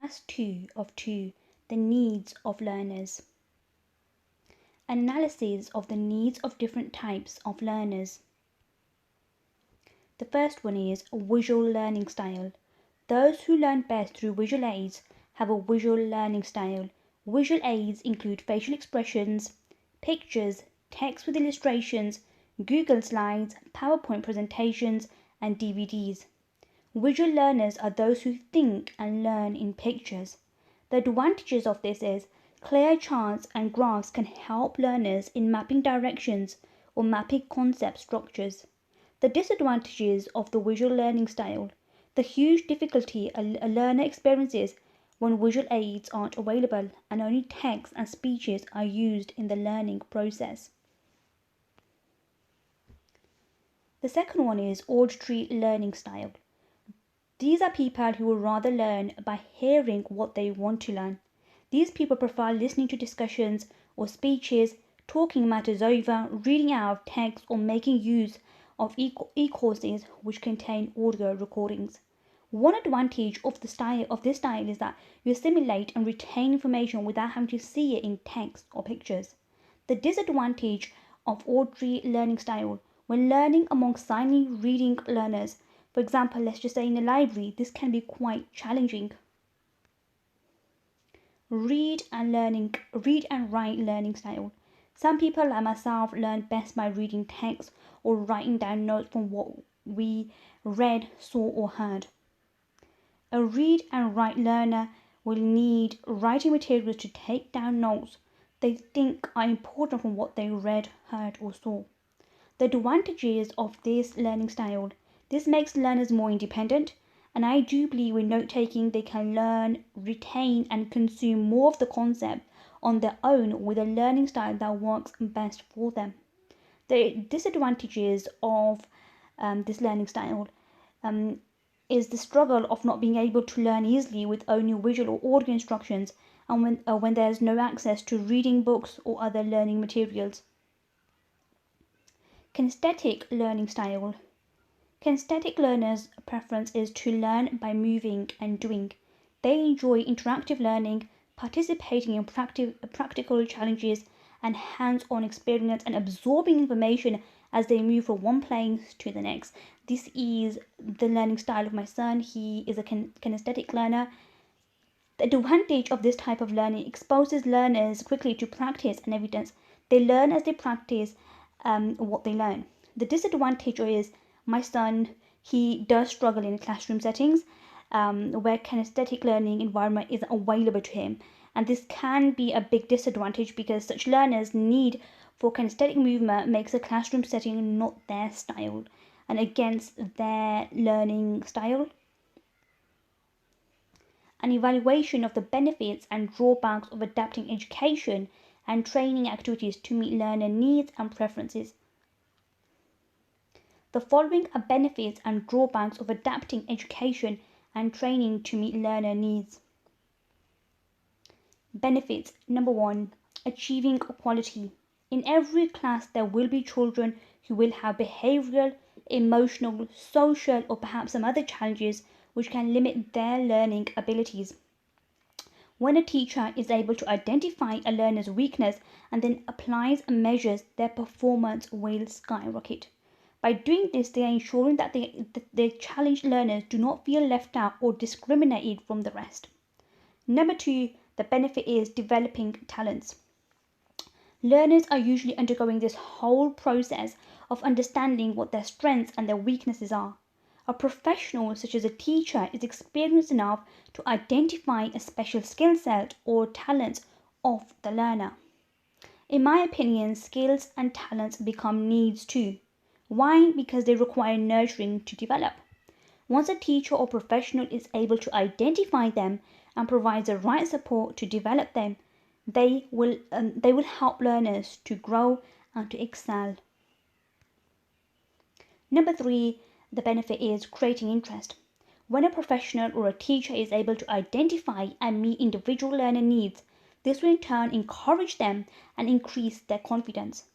Class 2 of 2, the needs of learners. Analysis of the needs of different types of learners. The first one is visual learning style. Those who learn best through visual aids have a visual learning style. Visual aids include facial expressions, pictures, text with illustrations, Google Slides, PowerPoint presentations, and DVDs. Visual learners are those who think and learn in pictures. The advantages of this is clear charts and graphs can help learners in mapping directions or mapping concept structures. The disadvantages of the visual learning style. The huge difficulty a learner experiences when visual aids aren't available and only text and speeches are used in the learning process. The second one is auditory learning style. These are people who would rather learn by hearing what they want to learn. These people prefer listening to discussions or speeches, talking matters over, reading out of text, or making use of e-courses which contain audio recordings. One advantage of this style is that you assimilate and retain information without having to see it in text or pictures. The disadvantage of auditory learning style: when learning among silently reading learners, for example, let's just say in a library, this can be quite challenging. Read and write learning style. Some people like myself learn best by reading text or writing down notes from what we read, saw, or heard. A read and write learner will need writing materials to take down notes they think are important from what they read, heard, or saw. The advantages of this learning style: this makes learners more independent, and I do believe with note taking they can learn, retain, and consume more of the concept on their own with a learning style that works best for them. The disadvantages of this learning style is the struggle of not being able to learn easily with only visual or audio instructions, and when there's no access to reading books or other learning materials. Kinesthetic learning style. Kinesthetic learners' preference is to learn by moving and doing. They enjoy interactive learning, participating in practical challenges and hands-on experience, and absorbing information as they move from one place to the next. This is the learning style of my son. He is a kinesthetic learner. The advantage of this type of learning: exposes learners quickly to practice and evidence. They learn as they practice what they learn. The disadvantage is my son, he does struggle in classroom settings where kinesthetic learning environment isn't available to him. And this can be a big disadvantage because such learners' need for kinesthetic movement makes a classroom setting not their style and against their learning style. An evaluation of the benefits and drawbacks of adapting education and training activities to meet learner needs and preferences. The following are benefits and drawbacks of adapting education and training to meet learner needs. Benefits. Number 1, achieving equality. In every class there will be children who will have behavioral, emotional, social, or perhaps some other challenges which can limit their learning abilities. When a teacher is able to identify a learner's weakness and then applies and measures, their performance will skyrocket. By doing this, they are ensuring that the challenged learners do not feel left out or discriminated from the rest. Number 2, the benefit is developing talents. Learners are usually undergoing this whole process of understanding what their strengths and their weaknesses are. A professional, such as a teacher, is experienced enough to identify a special skill set or talents of the learner. In my opinion, skills and talents become needs too. Why? Because they require nurturing to develop. Once a teacher or professional is able to identify them and provides the right support to develop them, they will help learners to grow and to excel. Number 3, the benefit is creating interest. When a professional or a teacher is able to identify and meet individual learner needs, this will in turn encourage them and increase their confidence.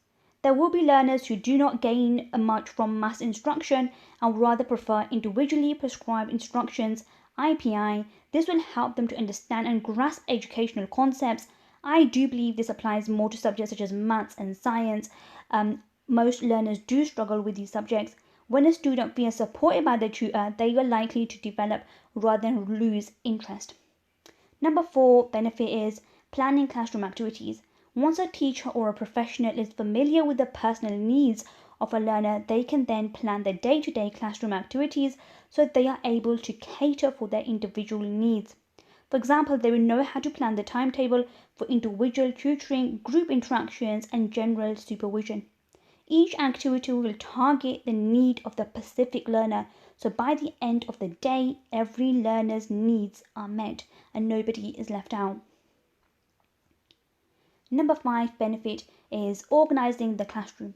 There will be learners who do not gain much from mass instruction and would rather prefer individually prescribed instructions IPI. This will help them to understand and grasp educational concepts. I do believe this applies more to subjects such as maths and science. Most learners do struggle with these subjects. When a student feels supported by the tutor, they are likely to develop rather than lose interest. Number 4 benefit is planning classroom activities. Once a teacher or a professional is familiar with the personal needs of a learner, they can then plan their day-to-day classroom activities so they are able to cater for their individual needs. For example, they will know how to plan the timetable for individual tutoring, group interactions, and general supervision. Each activity will target the need of the specific learner, so by the end of the day, every learner's needs are met and nobody is left out. Number 5 benefit is organizing the classroom.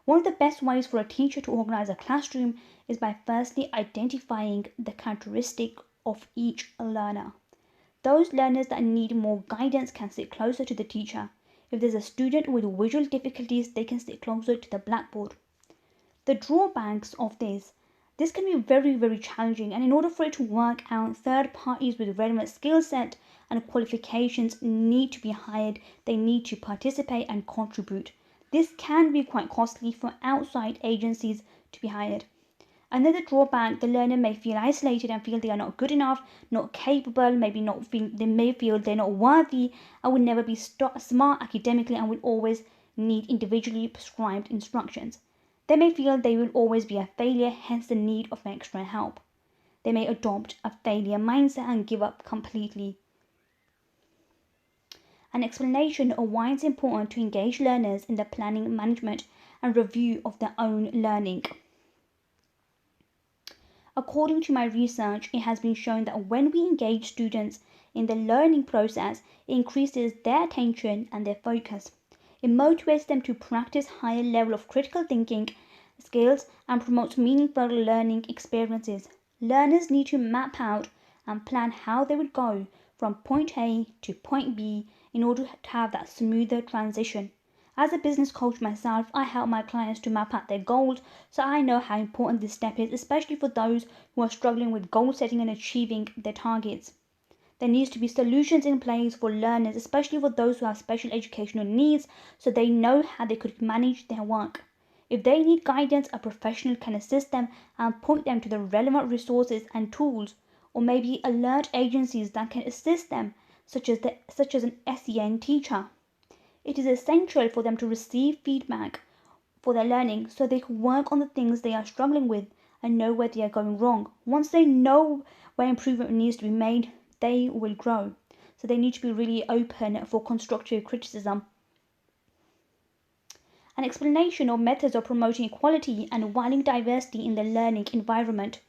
One of the best ways for a teacher to organize a classroom is by firstly identifying the characteristic of each learner. Those learners that need more guidance can sit closer to the teacher. If there's a student with visual difficulties, they can sit closer to the blackboard. The drawbacks of this can be very challenging, and in order for it to work out, third parties with relevant skill set and qualifications need to be hired. They need to participate and contribute. This can be quite costly for outside agencies to be hired. Another drawback, the learner may feel isolated and feel they are not good enough, not capable, they may feel they're not worthy and will never be smart academically and will always need individually prescribed instructions. They may feel they will always be a failure, hence the need of extra help. They may adopt a failure mindset and give up completely. An explanation of why it's important to engage learners in the planning, management, and review of their own learning. According to my research, it has been shown that when we engage students in the learning process, it increases their attention and their focus. It motivates them to practice higher level of critical thinking skills and promotes meaningful learning experiences. Learners need to map out and plan how they would go from point A to point B in order to have that smoother transition. As a business coach myself, I help my clients to map out their goals, so I know how important this step is, especially for those who are struggling with goal setting and achieving their targets. There needs to be solutions in place for learners, especially for those who have special educational needs, so they know how they could manage their work. If they need guidance, a professional can assist them and point them to the relevant resources and tools, or maybe alert agencies that can assist them, such as an SEN teacher. It is essential for them to receive feedback for their learning so they can work on the things they are struggling with and know where they are going wrong. Once they know where improvement needs to be made, they will grow. So they need to be really open for constructive criticism. An explanation of methods of promoting equality and valuing diversity in the learning environment.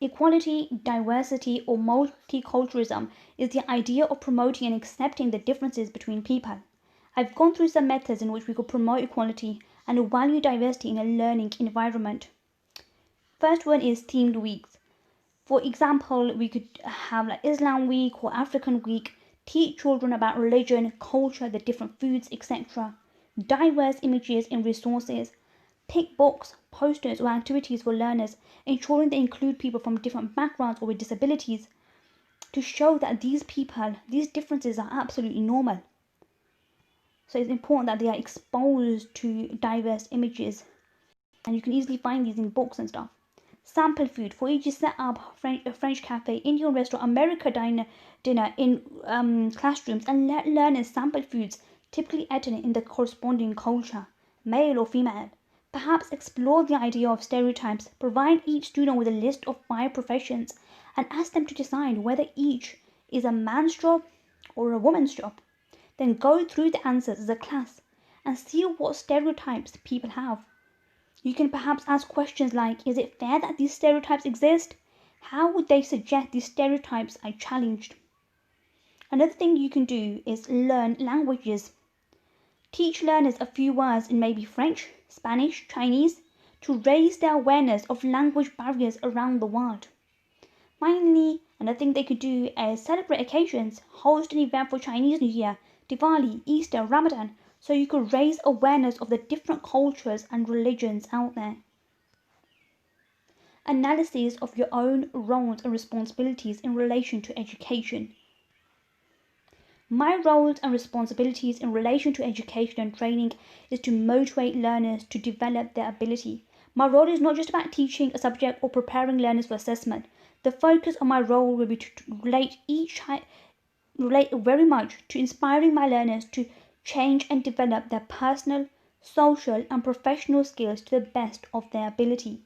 Equality, diversity, or multiculturalism is the idea of promoting and accepting the differences between people. I've gone through some methods in which we could promote equality and value diversity in a learning environment. First one is themed weeks. For example, we could have like Islam week or African week, teach children about religion, culture, the different foods, etc. Diverse images and resources. Pick books, posters, or activities for learners, ensuring they include people from different backgrounds or with disabilities to show that these differences are absolutely normal. So it's important that they are exposed to diverse images, and you can easily find these in books and stuff. Sample food. For each, set up a French cafe, Indian restaurant, American dinner in classrooms and let learners sample foods typically eaten in the corresponding culture, male or female. Perhaps explore the idea of stereotypes. Provide each student with a list of 5 professions and ask them to decide whether each is a man's job or a woman's job. Then go through the answers as a class and see what stereotypes people have. You can perhaps ask questions like, is it fair that these stereotypes exist? How would they suggest these stereotypes are challenged? Another thing you can do is learn languages. Teach learners a few words in maybe French, Spanish, Chinese, to raise their awareness of language barriers around the world. Finally, another thing they could do is celebrate occasions, host an event for Chinese New Year, Diwali, Easter, Ramadan, so you could raise awareness of the different cultures and religions out there. Analysis of your own roles and responsibilities in relation to education. My roles and responsibilities in relation to education and training is to motivate learners to develop their ability. My role is not just about teaching a subject or preparing learners for assessment. The focus of my role will be to relate very much to inspiring my learners to change and develop their personal, social, and professional skills to the best of their ability.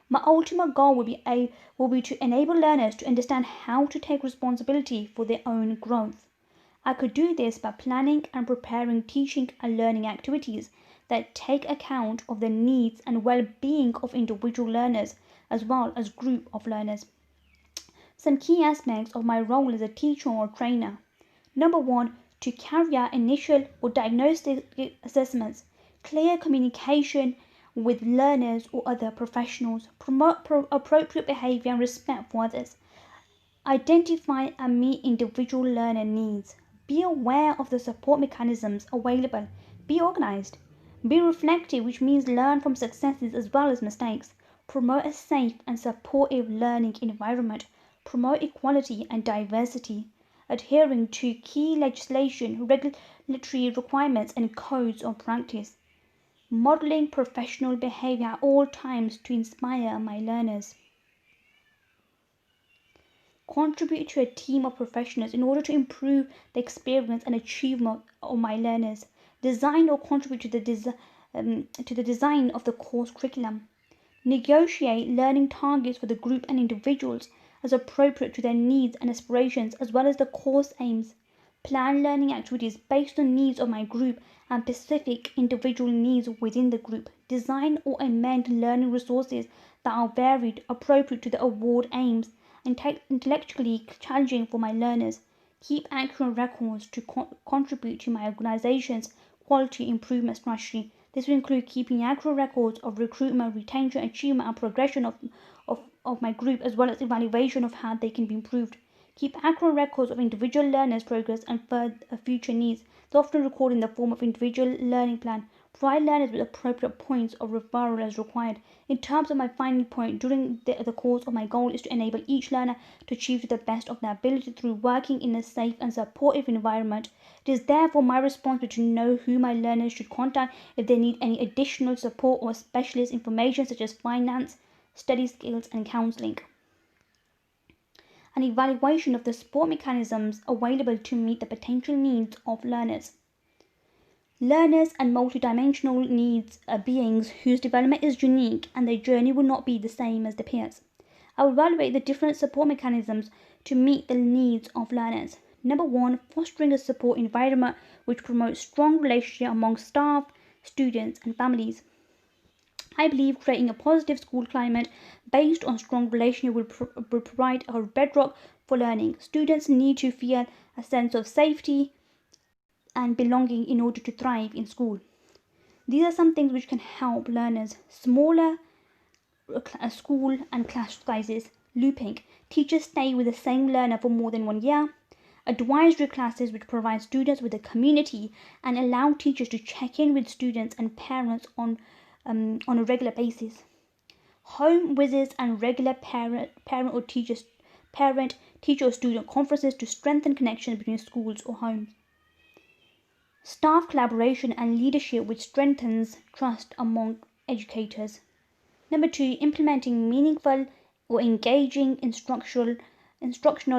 My ultimate goal will be to enable learners to understand how to take responsibility for their own growth. I could do this by planning and preparing teaching and learning activities that take account of the needs and well-being of individual learners as well as group of learners. Some key aspects of my role as a teacher or trainer. Number one, to carry out initial or diagnostic assessments, clear communication with learners or other professionals, promote appropriate behavior and respect for others, identify and meet individual learner needs, be aware of the support mechanisms available, be organized, be reflective, which means learn from successes as well as mistakes, promote a safe and supportive learning environment, promote equality and diversity, adhering to key legislation, regulatory requirements, and codes of practice, modeling professional behavior at all times to inspire my learners. Contribute to a team of professionals in order to improve the experience and achievement of my learners. Design or contribute to the design of the course curriculum. Negotiate learning targets for the group and individuals as appropriate to their needs and aspirations as well as the course aims. Plan learning activities based on needs of my group and specific individual needs within the group. Design or amend learning resources that are varied, appropriate to the award aims, and intellectually challenging for my learners. Keep accurate records to contribute to my organization's quality improvement strategy. This will include keeping accurate records of recruitment, retention, achievement, and progression of my group, as well as evaluation of how they can be improved. Keep accurate records of individual learners' progress and future needs. It's often recorded in the form of individual learning plan. Provide learners with appropriate points of referral as required. In terms of my final point, during the course of my goal is to enable each learner to achieve to the best of their ability through working in a safe and supportive environment. It is therefore my responsibility to know who my learners should contact if they need any additional support or specialist information such as finance, study skills, and counseling. An evaluation of the support mechanisms available to meet the potential needs of learners. Learners and multidimensional needs are beings whose development is unique and their journey will not be the same as their peers. I will evaluate the different support mechanisms to meet the needs of learners. Number one, fostering a support environment which promotes strong relationship among staff, students, and families. I believe creating a positive school climate based on strong relationship will provide a bedrock for learning. Students need to feel a sense of safety and belonging in order to thrive in school. These are some things which can help learners. Smaller school and class sizes. Looping. Teachers stay with the same learner for more than 1 year. Advisory classes which provide students with a community and allow teachers to check in with students and parents on a regular basis. Home visits and regular parent or teacher or student conferences to strengthen connections between schools or homes. Staff collaboration and leadership which strengthens trust among educators. Number two, implementing meaningful or engaging instructional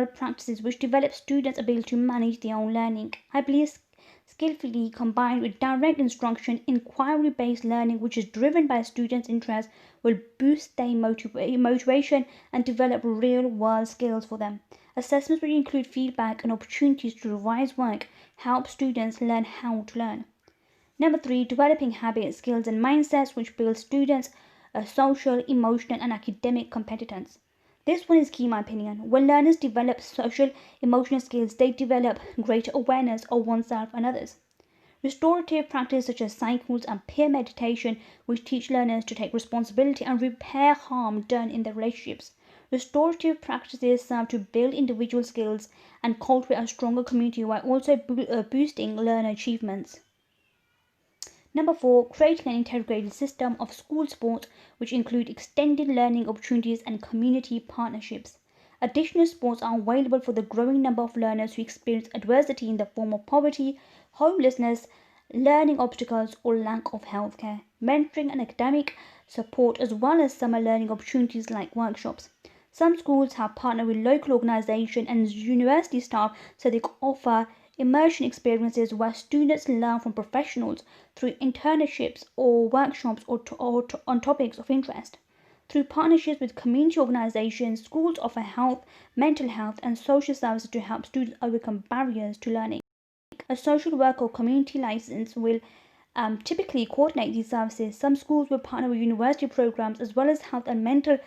practices which develop students' ability to manage their own learning. I believe skillfully combined with direct instruction, inquiry-based learning which is driven by students' interest will boost their motivation and develop real-world skills for them. Assessments which include feedback and opportunities to revise work help students learn how to learn. Number three, developing habits, skills, and mindsets which build students' social, emotional, and academic competence. This one is key in my opinion. When learners develop social, emotional skills, they develop greater awareness of oneself and others. Restorative practice such as cycles and peer meditation which teach learners to take responsibility and repair harm done in their relationships. Restorative practices serve to build individual skills and cultivate a stronger community while also boosting learner achievements. Number 4, creating an integrated system of school sports which include extended learning opportunities and community partnerships. Additional sports are available for the growing number of learners who experience adversity in the form of poverty, homelessness, learning obstacles, or lack of healthcare, mentoring and academic support, as well as summer learning opportunities like workshops. Some schools have partnered with local organisations and university staff so they can offer immersion experiences where students learn from professionals through internships or workshops on topics of interest. Through partnerships with community organisations, schools offer health, mental health, and social services to help students overcome barriers to learning. A social worker or community license will typically coordinate these services. Some schools will partner with university programs as well as health and mental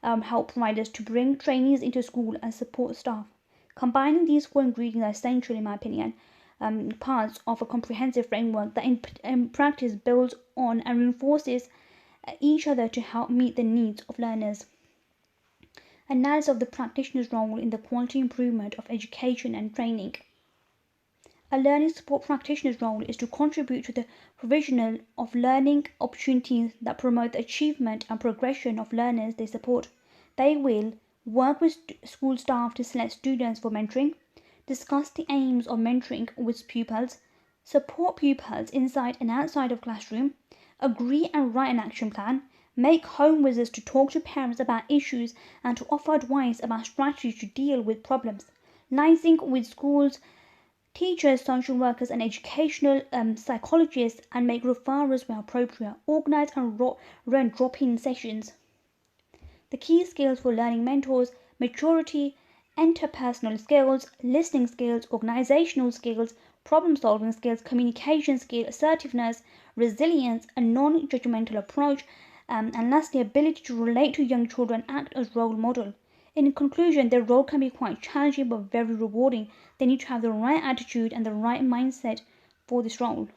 health providers to bring trainees into school and support staff. Combining these four ingredients are essential, in my opinion, parts of a comprehensive framework that in practice builds on and reinforces each other to help meet the needs of learners. Analysis of the practitioner's role in the quality improvement of education and training. A learning support practitioner's role is to contribute to the provision of learning opportunities that promote the achievement and progression of learners they support. They will work with school staff to select students for mentoring, discuss the aims of mentoring with pupils, support pupils inside and outside of classroom, agree and write an action plan, make home visits to talk to parents about issues and to offer advice about strategies to deal with problems, liaising with schools, teachers, social workers, and educational psychologists, and make referrals where appropriate, organize and run drop-in sessions. The key skills for learning mentors: maturity, interpersonal skills, listening skills, organizational skills, problem-solving skills, communication skills, assertiveness, resilience, a non-judgmental approach, and lastly, ability to relate to young children and act as role model. In conclusion, their role can be quite challenging but very rewarding. They need to have the right attitude and the right mindset for this role.